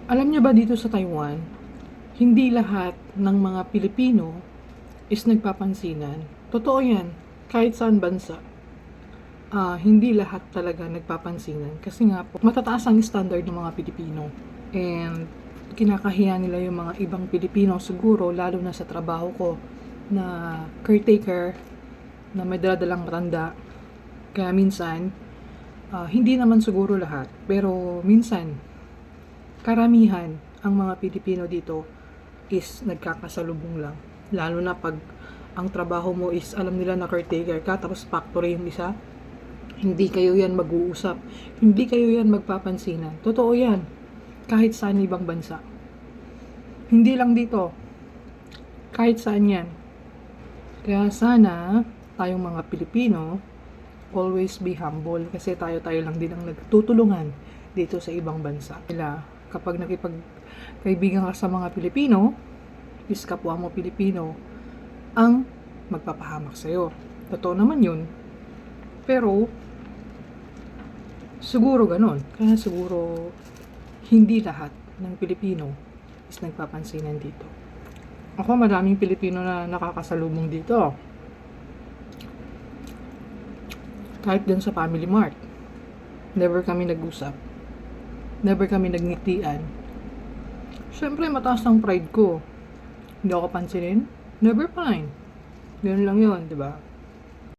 Alam niyo ba dito sa Taiwan, hindi lahat ng mga Pilipino is nagpapansinan. Totoo yan, kahit saan bansa. Hindi lahat talaga nagpapansinan. Kasi nga po, matataas ang standard ng mga Pilipino. And kinakahiya nila yung mga ibang Pilipino siguro, lalo na sa trabaho ko, na caretaker, na may daladalang matanda. Kaya minsan, hindi naman siguro lahat, pero minsan, karamihan ang mga Pilipino dito is nagkakasalubong lang. Lalo na pag ang trabaho mo is alam nila na caretaker ka, tapos factory yung isa, hindi kayo yan mag-uusap. Hindi kayo yan magpapansinan. Totoo yan. Kahit saan ibang bansa. Hindi lang dito. Kahit saan yan. Kaya sana, tayong mga Pilipino, always be humble. Kasi tayo-tayo lang din ang nagtutulungan dito sa ibang bansa. Kapag nakipagkaibigan ka sa mga Pilipino, is kapwa mo Pilipino ang magpapahamak sa'yo. Totoo naman yun. Pero, siguro ganun. Kaya siguro, hindi lahat ng Pilipino is nagpapansinan dito. Ako, maraming Pilipino na nakakasalubong dito. Kahit dun sa Family Mart. Never kami nag-usap. Never kami nagngitian. Siyempre, mataas ang pride ko. Hindi ako pansinin. Never fine. Ganun lang yun, di ba?